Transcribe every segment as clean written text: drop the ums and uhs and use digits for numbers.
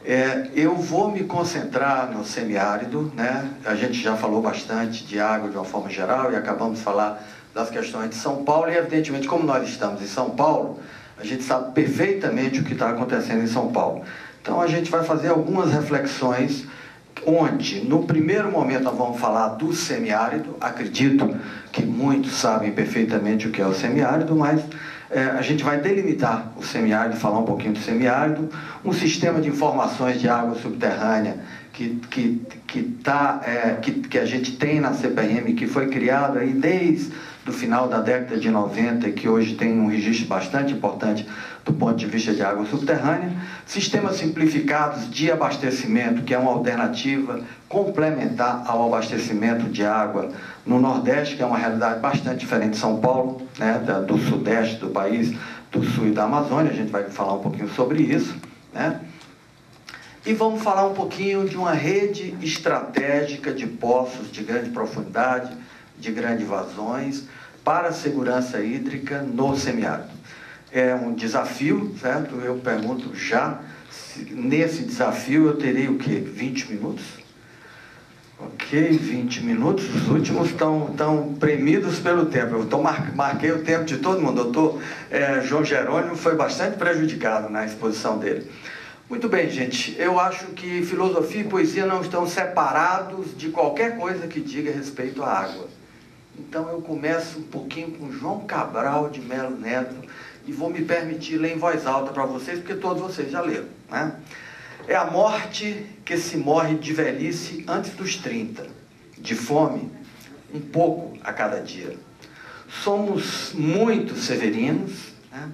Eu vou me concentrar no semiárido, né? A gente já falou bastante de água de uma forma geral e acabamos de falar das questões de São Paulo e, evidentemente, como nós estamos em São Paulo, a gente sabe perfeitamente o que está acontecendo em São Paulo. Então, a gente vai fazer algumas reflexões onde, no primeiro momento, nós vamos falar do semiárido. Acredito que muitos sabem perfeitamente o que é o semiárido, mas a gente vai delimitar o semiárido, falar um pouquinho do semiárido, um sistema de informações de água subterrânea que a gente tem na CPM, que foi criado aí desde o final da década de 90 e que hoje tem um registro bastante importante do ponto de vista de água subterrânea. Sistemas simplificados de abastecimento, que é uma alternativa complementar ao abastecimento de água no Nordeste, que é uma realidade bastante diferente de São Paulo, né, do Sudeste do país, do Sul e da Amazônia. A gente vai falar um pouquinho sobre isso, né? E vamos falar um pouquinho de uma rede estratégica de poços de grande profundidade, de grandes vazões, para a segurança hídrica no semiárido. É um desafio, certo? Eu pergunto já, nesse desafio eu terei o quê? 20 minutos? Ok, 20 minutos. Os últimos estão premidos pelo tempo. Eu marquei o tempo de todo mundo. O doutor João Jerônimo foi bastante prejudicado na exposição dele. Muito bem, gente. Eu acho que filosofia e poesia não estão separados de qualquer coisa que diga respeito à água. Então eu começo um pouquinho com João Cabral de Melo Neto e vou me permitir ler em voz alta para vocês, porque todos vocês já leram, né? É a morte que se morre de velhice antes dos 30, de fome, um pouco a cada dia. Somos muito severinos, né?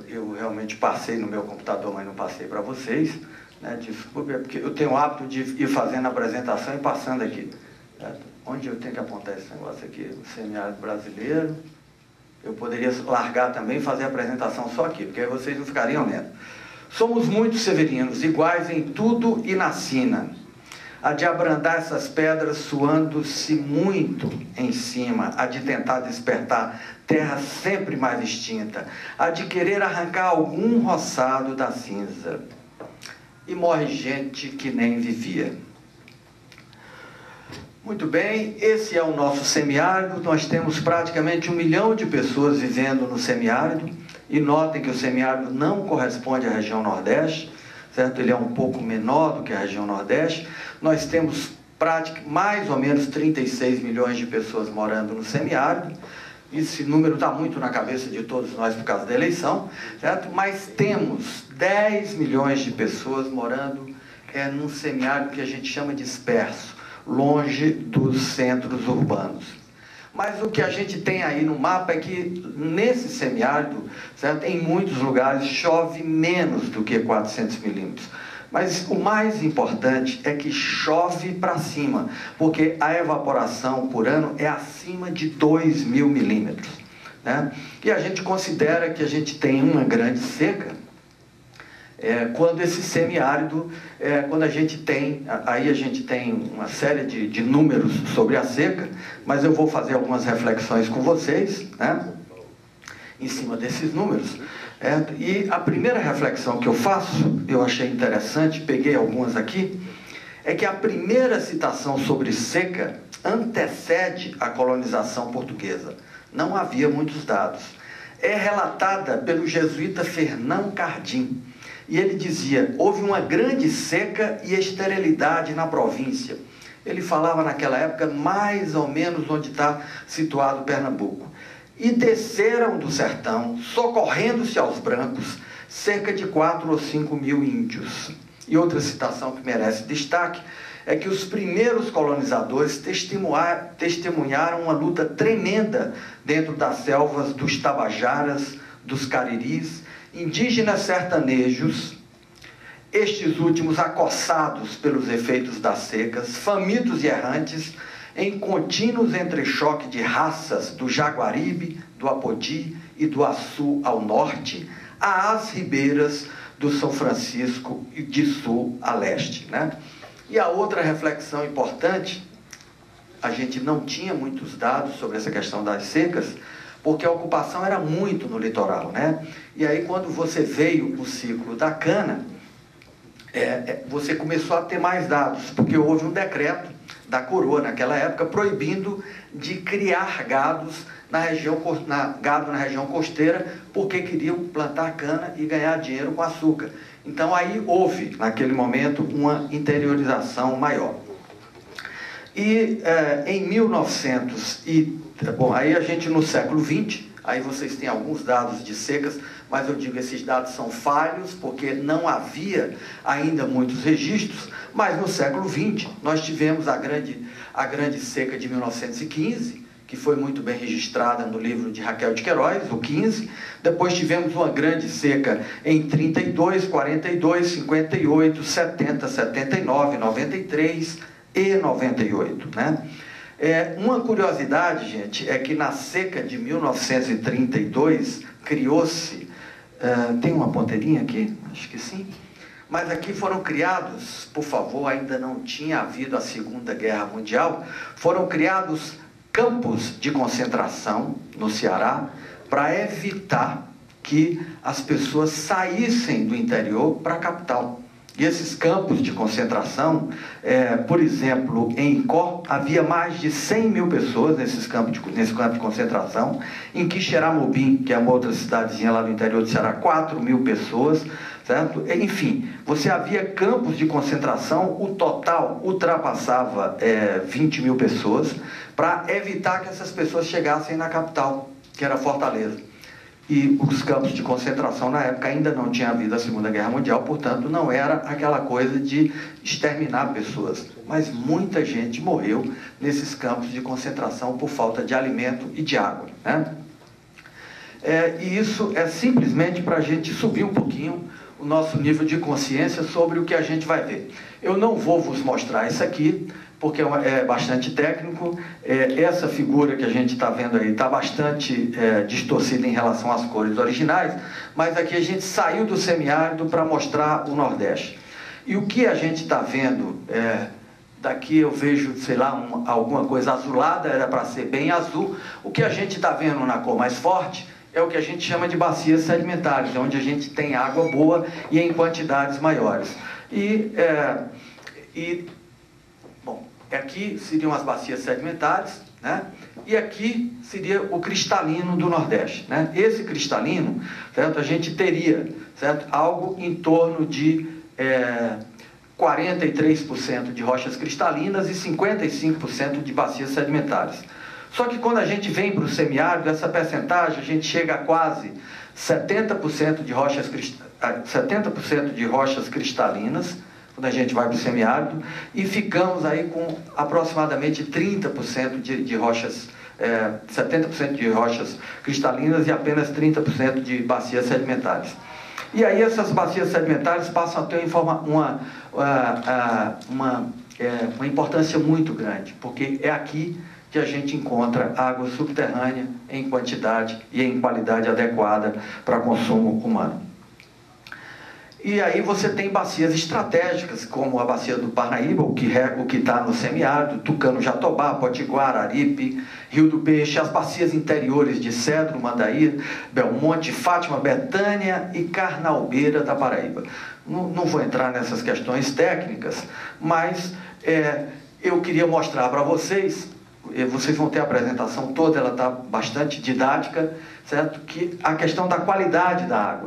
Eu realmente passei no meu computador, mas não passei para vocês, né? Desculpe, é porque eu tenho o hábito de ir fazendo a apresentação e passando aqui, certo? Onde eu tenho que apontar esse negócio aqui? O semiárido brasileiro. Eu poderia largar também e fazer a apresentação só aqui, porque aí vocês não ficariam lendo. Somos muito severinos, iguais em tudo e na sina. Há de abrandar essas pedras suando-se muito em cima, há de tentar despertar terra sempre mais extinta, há de querer arrancar algum roçado da cinza. E morre gente que nem vivia. Muito bem, esse é o nosso semiárido. Nós temos praticamente 1 milhão de pessoas vivendo no semiárido. E notem que o semiárido não corresponde à região Nordeste, certo? Ele é um pouco menor do que a região Nordeste. Nós temos mais ou menos 36 milhões de pessoas morando no semiárido. Esse número está muito na cabeça de todos nós por causa da eleição, certo? Mas temos 10 milhões de pessoas morando num semiárido que a gente chama de disperso, longe dos centros urbanos. Mas o que a gente tem aí no mapa é que nesse semiárido, certo, em muitos lugares chove menos do que 400 milímetros. Mas o mais importante é que chove para cima, porque a evaporação por ano é acima de 2.000 milímetros, né? E a gente considera que a gente tem uma grande seca quando esse semiárido, quando a gente tem uma série de números sobre a seca, mas eu vou fazer algumas reflexões com vocês, né, em cima desses números. E a primeira reflexão que eu faço, eu achei interessante, peguei algumas aqui, é que a primeira citação sobre seca antecede a colonização portuguesa. Não havia muitos dados. É relatada pelo jesuíta Fernão Cardim. E ele dizia, houve uma grande seca e esterilidade na província. Ele falava naquela época mais ou menos onde está situado Pernambuco. E desceram do sertão, socorrendo-se aos brancos, cerca de 4 ou 5 mil índios. E outra citação que merece destaque é que os primeiros colonizadores testemunharam uma luta tremenda dentro das selvas dos Tabajaras, dos Cariris, indígenas sertanejos, estes últimos acossados pelos efeitos das secas, famintos e errantes, em contínuos entrechoque de raças do Jaguaribe, do Apodi e do Açu ao norte, às ribeiras do São Francisco e de sul a leste, né? E a outra reflexão importante, a gente não tinha muitos dados sobre essa questão das secas, porque a ocupação era muito no litoral, né? E aí, quando você veio o ciclo da cana, você começou a ter mais dados, porque houve um decreto da coroa naquela época proibindo de criar gados gado na região costeira, porque queriam plantar cana e ganhar dinheiro com açúcar. Então aí houve, naquele momento, uma interiorização maior. E em 1900 bom, aí a gente no século XX, aí vocês têm alguns dados de secas, mas eu digo, esses dados são falhos, porque não havia ainda muitos registros, mas no século XX nós tivemos a grande seca de 1915, que foi muito bem registrada no livro de Raquel de Queiroz, o 15. Depois tivemos uma grande seca em 32, 42, 58, 70, 79, 93 e 98, né? Uma curiosidade, gente, é que na seca de 1932 criou-se... tem uma ponteirinha aqui? Acho que sim. Mas aqui foram criados, por favor, ainda não tinha havido a Segunda Guerra Mundial, foram criados campos de concentração no Ceará para evitar que as pessoas saíssem do interior para a capital. E esses campos de concentração, por exemplo, em Icó, havia mais de 100 mil pessoas nesse campo de concentração. Em Quixeramobim, que é uma outra cidadezinha lá do interior do Ceará, 4 mil pessoas, certo? Enfim, você havia campos de concentração, o total ultrapassava 20 mil pessoas, para evitar que essas pessoas chegassem na capital, que era Fortaleza. E os campos de concentração, na época, ainda não tinha havido a Segunda Guerra Mundial, portanto, não era aquela coisa de exterminar pessoas. Mas muita gente morreu nesses campos de concentração por falta de alimento e de água, né? E isso é simplesmente para a gente subir um pouquinho o nosso nível de consciência sobre o que a gente vai ver. Eu não vou vos mostrar isso aqui, porque é bastante técnico. Essa figura que a gente está vendo aí está bastante distorcida em relação às cores originais, mas aqui a gente saiu do semiárido para mostrar o Nordeste. E o que a gente está vendo, daqui eu vejo, sei lá, alguma coisa azulada, era para ser bem azul. O que a gente está vendo na cor mais forte é o que a gente chama de bacias sedimentares, onde a gente tem água boa e em quantidades maiores. Bom, aqui seriam as bacias sedimentares, né? E aqui seria o cristalino do Nordeste, né? Esse cristalino, certo? A gente teria, certo? Algo em torno de 43% de rochas cristalinas e 55% de bacias sedimentares. Só que quando a gente vem para o semiárido, essa percentagem, a gente chega a quase 70% de rochas cristalinas, quando a gente vai para o semiárido, e ficamos aí com aproximadamente 30% de rochas, 70% de rochas cristalinas e apenas 30% de bacias sedimentares. E aí essas bacias sedimentares passam a ter uma importância muito grande, porque é aqui que a gente encontra água subterrânea em quantidade e em qualidade adequada para consumo humano. E aí você tem bacias estratégicas, como a bacia do Parnaíba, o que está no semiárido, Tucano-Jatobá, Potiguar, Aripe, Rio do Peixe, as bacias interiores de Cedro, Mandaí, Belmonte, Fátima, Betânia e Carnalbeira da Paraíba. Não vou entrar nessas questões técnicas, mas eu queria mostrar para vocês, vocês vão ter a apresentação toda, ela está bastante didática, certo? Que a questão da qualidade da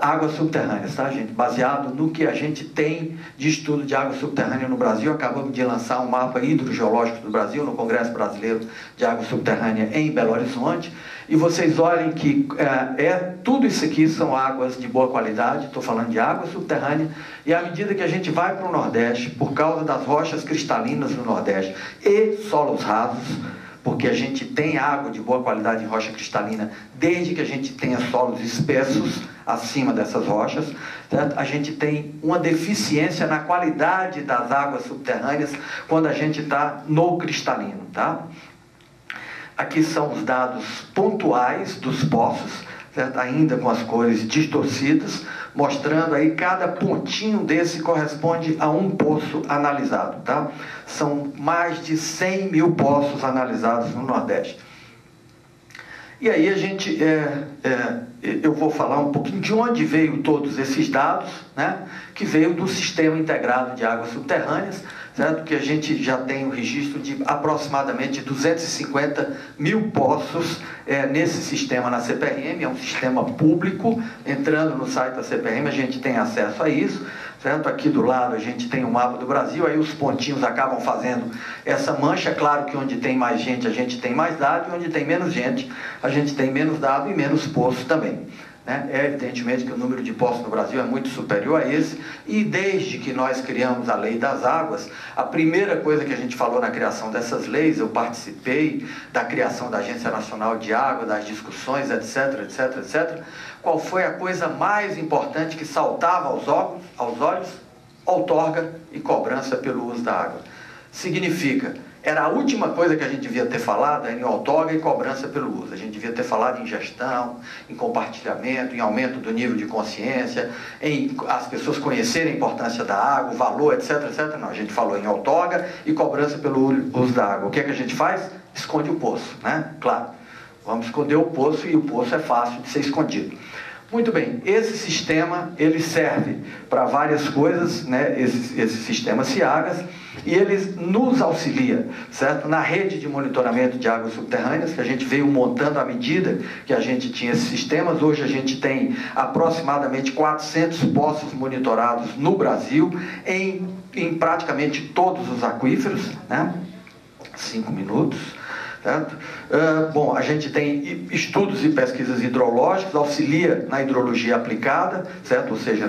água subterrânea, tá, gente? Baseado no que a gente tem de estudo de água subterrânea no Brasil. Acabamos de lançar um mapa hidrogeológico do Brasil no Congresso Brasileiro de Água Subterrânea em Belo Horizonte. E vocês olhem que tudo isso aqui são águas de boa qualidade, estou falando de água subterrânea, e à medida que a gente vai para o Nordeste, por causa das rochas cristalinas no Nordeste e solos rasos, porque a gente tem água de boa qualidade em rocha cristalina, desde que a gente tenha solos espessos acima dessas rochas, certo? A gente tem uma deficiência na qualidade das águas subterrâneas quando a gente está no cristalino, tá? Aqui são os dados pontuais dos poços, certo? Ainda com as cores distorcidas, mostrando aí cada pontinho desse corresponde a um poço analisado, tá? São mais de 100 mil poços analisados no Nordeste. E aí eu vou falar um pouquinho de onde veio todos esses dados, né? Que veio do Sistema Integrado de Águas Subterrâneas, certo? Que a gente já tem o registro de aproximadamente 250 mil poços nesse sistema na CPRM, é um sistema público. Entrando no site da CPRM a gente tem acesso a isso, certo? Aqui do lado a gente tem o mapa do Brasil, aí os pontinhos acabam fazendo essa mancha. Claro que onde tem mais gente a gente tem mais dado, e onde tem menos gente a gente tem menos dado e menos poço também. É evidentemente que o número de poços no Brasil é muito superior a esse, e desde que nós criamos a Lei das Águas, a primeira coisa que a gente falou na criação dessas leis, eu participei da criação da Agência Nacional de Água, das discussões, etc, etc, etc. Qual foi a coisa mais importante que saltava aos olhos? Outorga e cobrança pelo uso da água. Significa, era a última coisa que a gente devia ter falado, em outorga e cobrança pelo uso. A gente devia ter falado em gestão, em compartilhamento, em aumento do nível de consciência, em as pessoas conhecerem a importância da água, o valor, etc, etc. Não, a gente falou em outorga e cobrança pelo uso da água. O que é que a gente faz? Esconde o poço, né? Claro, vamos esconder o poço, e o poço é fácil de ser escondido. Muito bem, esse sistema, ele serve para várias coisas, né? Esse sistema CIAGAS, e ele nos auxilia, certo? Na rede de monitoramento de águas subterrâneas, que a gente veio montando à medida que a gente tinha esses sistemas. Hoje a gente tem aproximadamente 400 poços monitorados no Brasil, em praticamente todos os aquíferos, né? 5 minutos. Certo? Bom, a gente tem estudos e pesquisas hidrológicas, auxilia na hidrologia aplicada, certo? Ou seja,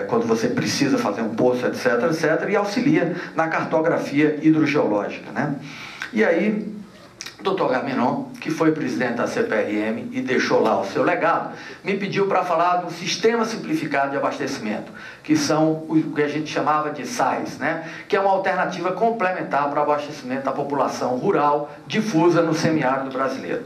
quando você precisa fazer um poço, etc, etc, e auxilia na cartografia hidrogeológica, né? E aí, Dr. Gaminon, que foi presidente da CPRM e deixou lá o seu legado, me pediu para falar do Sistema Simplificado de Abastecimento, que são o que a gente chamava de SAIS, né? Que é uma alternativa complementar para o abastecimento da população rural difusa no semiárido brasileiro.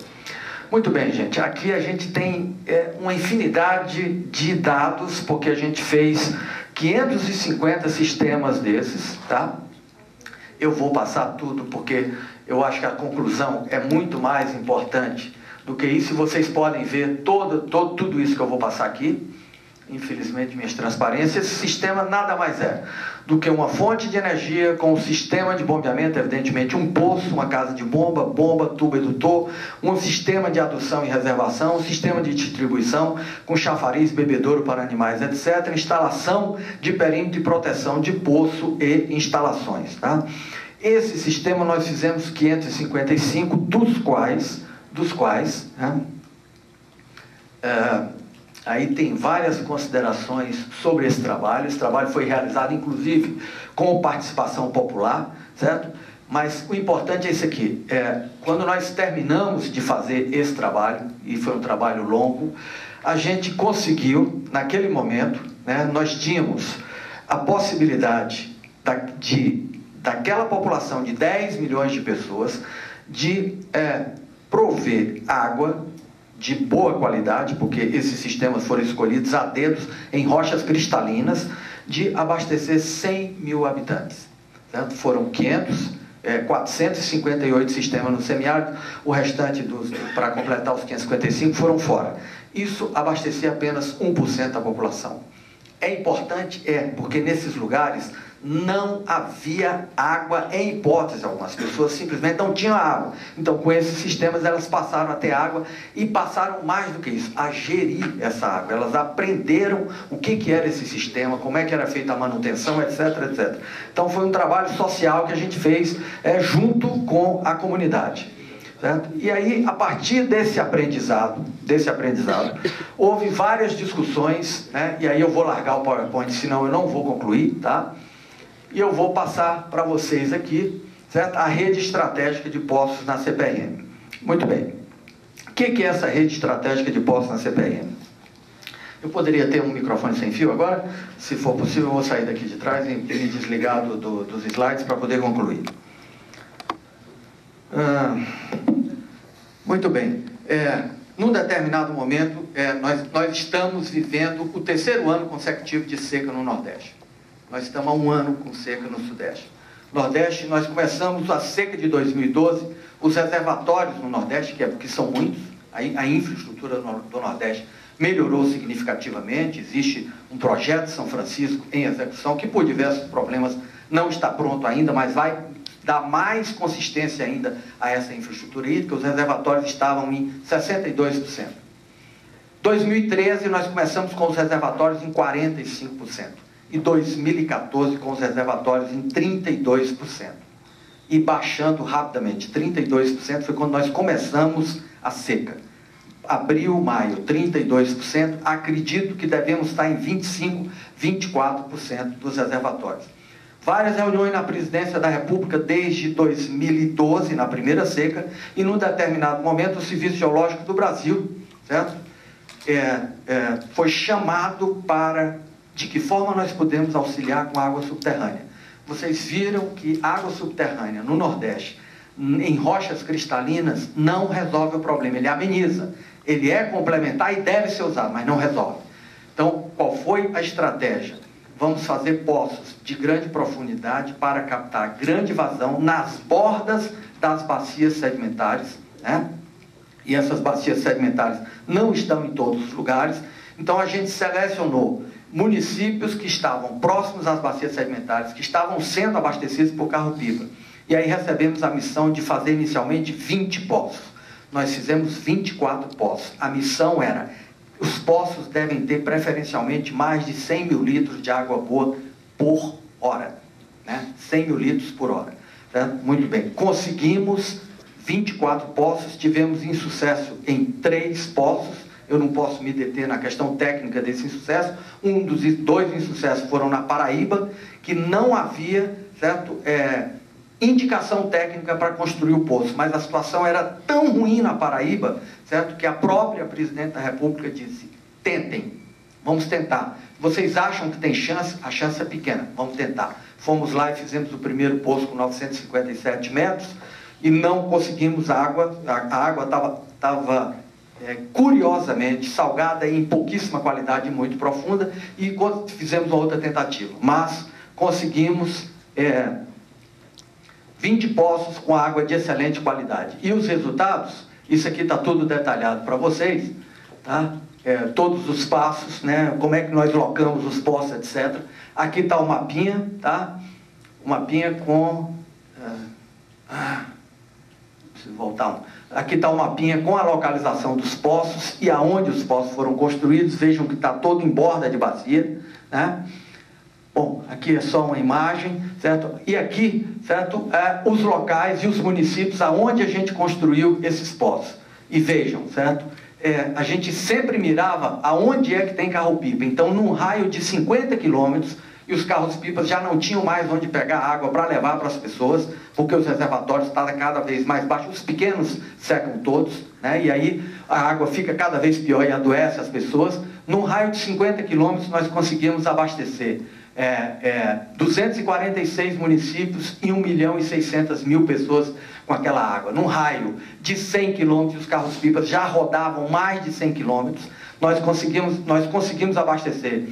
Muito bem, gente, aqui a gente tem uma infinidade de dados, porque a gente fez 550 sistemas desses, tá? Eu vou passar tudo, porque eu acho que a conclusão é muito mais importante do que isso, e vocês podem ver tudo isso que eu vou passar aqui. Infelizmente, minhas transparências. Esse sistema nada mais é do que uma fonte de energia com um sistema de bombeamento, evidentemente um poço, uma casa de bomba, tubo edutor, um sistema de adução e reservação, um sistema de distribuição com chafariz, bebedouro para animais, etc. Instalação de perímetro de proteção de poço e instalações, tá? Esse sistema nós fizemos 555, dos quais né? Aí tem várias considerações sobre esse trabalho. Esse trabalho foi realizado, inclusive, com participação popular, certo? Mas o importante é isso aqui. Quando nós terminamos de fazer esse trabalho, e foi um trabalho longo, a gente conseguiu, naquele momento, né, nós tínhamos a possibilidade daquela população de 10 milhões de pessoas de prover água de boa qualidade, porque esses sistemas foram escolhidos a dedos em rochas cristalinas, de abastecer 100 mil habitantes. Certo? Foram 458 sistemas no semiárido, o restante, para completar os 555, foram fora. Isso abastecia apenas 1% da população. É importante? Porque nesses lugares não havia água em hipótese alguma. As pessoas simplesmente não tinham água. Então, com esses sistemas, elas passaram a ter água, e passaram mais do que isso, a gerir essa água. Elas aprenderam o que era esse sistema, como é que era feita a manutenção, etc, etc. Então, foi um trabalho social que a gente fez junto com a comunidade. Certo? E aí, a partir desse aprendizado, houve várias discussões, né? E aí eu vou largar o PowerPoint, senão eu não vou concluir, tá? E eu vou passar para vocês aqui, certo? A rede estratégica de poços na CPRM. Muito bem. O que é essa rede estratégica de poços na CPRM? Eu poderia ter um microfone sem fio agora? Se for possível, eu vou sair daqui de trás e me desligar dos slides para poder concluir. Muito bem. Num determinado momento, nós estamos vivendo o 3º ano consecutivo de seca no Nordeste. Nós estamos há um ano com seca no Sudeste. Nordeste, nós começamos a seca de 2012, Os reservatórios no Nordeste, que são muitos, a infraestrutura do Nordeste melhorou significativamente. Existe um projeto São Francisco em execução, que por diversos problemas não está pronto ainda, mas vai dar mais consistência ainda a essa infraestrutura hídrica. Os reservatórios estavam em 62%. 2013, nós começamos com os reservatórios em 45%. E 2014, com os reservatórios em 32%. E baixando rapidamente. 32% foi quando nós começamos a seca. Abril, maio, 32%. Acredito que devemos estar em 25%, 24% dos reservatórios. Várias reuniões na Presidência da República desde 2012, na primeira seca, e num determinado momento o Serviço Geológico do Brasil, certo? Foi chamado para de que forma nós podemos auxiliar com a água subterrânea. Vocês viram que água subterrânea no Nordeste, em rochas cristalinas, não resolve o problema, ele ameniza, ele é complementar e deve ser usado, mas não resolve. Então, qual foi a estratégia? Vamos fazer poços de grande profundidade para captar grande vazão nas bordas das bacias sedimentares, né? E essas bacias sedimentares não estão em todos os lugares. Então a gente selecionou municípios que estavam próximos às bacias sedimentares, que estavam sendo abastecidos por carro-pipa. E aí recebemos a missão de fazer inicialmente 20 poços. Nós fizemos 24 poços. A missão era: os poços devem ter preferencialmente mais de 100 mil litros de água boa por hora, né? 100 mil litros por hora, certo? Muito bem, conseguimos 24 poços, tivemos insucesso em 3 poços. Eu não posso me deter na questão técnica desse insucesso. Um dos 2 insucessos foram na Paraíba, que não havia, certo, indicação técnica para construir o poço, mas a situação era tão ruim na Paraíba, certo, que a própria Presidente da República disse: tentem, vamos tentar. Vocês acham que tem chance? A chance é pequena, vamos tentar. Fomos lá e fizemos o primeiro poço com 957 metros e não conseguimos água. A água estava curiosamente salgada e em pouquíssima qualidade, muito profunda, e fizemos uma outra tentativa, mas conseguimos 20 poços com água de excelente qualidade. E os resultados, isso aqui está tudo detalhado para vocês, tá? Todos os passos, né? Como é que nós locamos os poços, etc. Aqui está o mapinha, tá? O mapinha com... preciso voltar. Aqui está o mapinha com a localização dos poços e aonde os poços foram construídos. Vejam que está todo em borda de bacia, né? Bom, aqui é só uma imagem, certo? E aqui, certo, os locais e os municípios aonde a gente construiu esses poços. E vejam, certo? A gente sempre mirava aonde é que tem carro-pipa. Então, num raio de 50 quilômetros, e os carros-pipas já não tinham mais onde pegar água para levar para as pessoas, porque os reservatórios estavam cada vez mais baixos, os pequenos secam todos, né? E aí a água fica cada vez pior e adoece as pessoas. Num raio de 50 quilômetros, nós conseguimos abastecer 246 municípios e 1.600.000 pessoas com aquela água. Num raio de 100 quilômetros, os carros-pipas já rodavam mais de 100 quilômetros. Nós conseguimos abastecer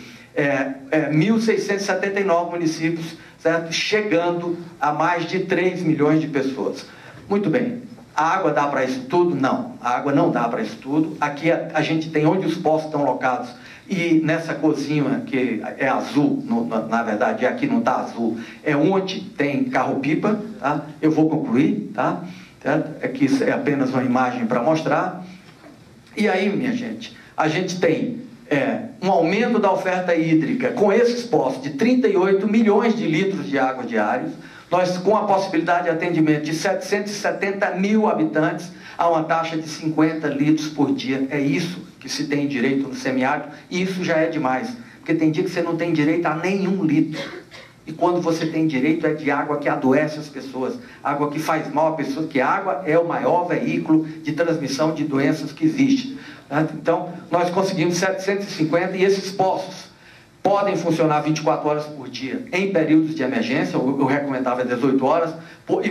1.679 municípios, certo? Chegando a mais de 3 milhões de pessoas. Muito bem. A água dá para isso tudo? Não. A água não dá para isso tudo. Aqui a gente tem onde os poços estão locados. E nessa cozinha que é azul, na verdade aqui não está azul, é onde tem carro-pipa, tá? Eu vou concluir, tá? Certo? Aqui isso é apenas uma imagem para mostrar. E aí, minha gente, a gente tem um aumento da oferta hídrica com esses poços de 38 milhões de litros de água diários. Nós, com a possibilidade de atendimento de 770 mil habitantes, a uma taxa de 50 litros por dia. É isso que se tem direito no semiárido, e isso já é demais, porque tem dia que você não tem direito a nenhum litro. E quando você tem direito é de água que adoece as pessoas, água que faz mal a pessoa, que a água é o maior veículo de transmissão de doenças que existe. Então, nós conseguimos 750, e esses poços podem funcionar 24 horas por dia em períodos de emergência. Eu recomendava 18 horas, e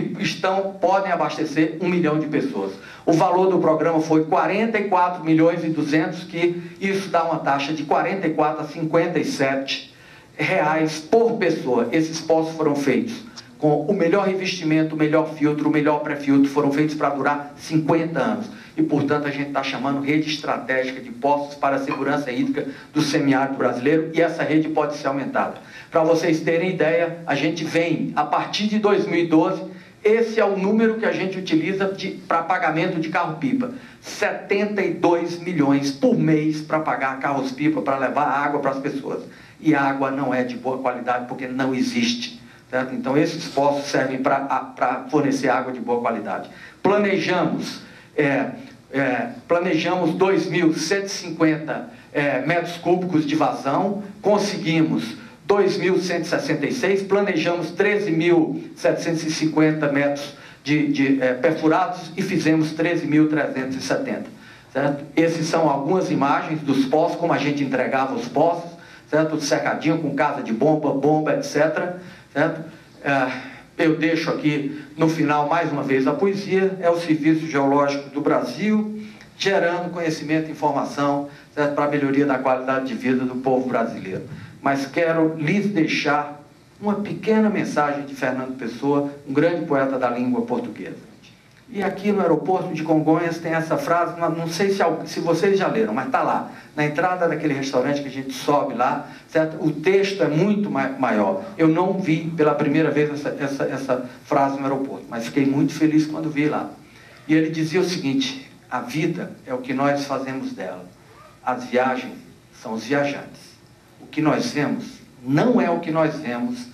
podem abastecer 1 milhão de pessoas. O valor do programa foi 44 milhões e 200, que isso dá uma taxa de 44 a 57 reais por pessoa. Esses poços foram feitos com o melhor revestimento, o melhor filtro, o melhor pré-filtro, foram feitos para durar 50 anos. E, portanto, a gente está chamando rede estratégica de poços para a segurança hídrica do semiárido brasileiro, e essa rede pode ser aumentada. Para vocês terem ideia, a gente vem, a partir de 2012, esse é o número que a gente utiliza para pagamento de carro-pipa. 72 milhões por mês para pagar carros-pipa, para levar água para as pessoas. E a água não é de boa qualidade, porque não existe. Certo? Então, esses poços servem para fornecer água de boa qualidade. Planejamos 2.150 metros cúbicos de vazão, conseguimos 2.166, planejamos 13.750 metros perfurados e fizemos 13.370. Certo? Essas são algumas imagens dos poços, como a gente entregava os poços, certo? Cercadinho com casa de bomba, etc. Certo? Eu deixo aqui no final mais uma vez a poesia, é o Serviço Geológico do Brasil, gerando conhecimento e informação, certo? Para a melhoria da qualidade de vida do povo brasileiro. Mas quero lhes deixar uma pequena mensagem de Fernando Pessoa, um grande poeta da língua portuguesa. E aqui no aeroporto de Congonhas tem essa frase, não sei se vocês já leram, mas está lá, na entrada daquele restaurante que a gente sobe lá, certo? O texto é muito maior. Eu não vi pela primeira vez essa frase no aeroporto, mas fiquei muito feliz quando vi lá. E ele dizia o seguinte: a vida é o que nós fazemos dela, as viagens são os viajantes. O que nós vemos não é o que nós vemos,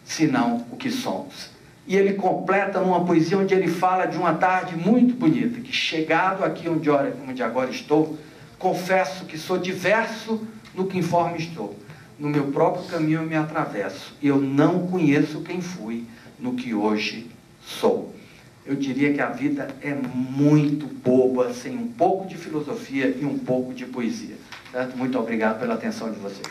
senão o que somos. E ele completa numa poesia onde ele fala de uma tarde muito bonita, que chegado aqui onde agora estou, confesso que sou diverso no que informe estou. No meu próprio caminho eu me atravesso, e eu não conheço quem fui no que hoje sou. Eu diria que a vida é muito boba, sem um pouco de filosofia e um pouco de poesia. Certo? Muito obrigado pela atenção de vocês.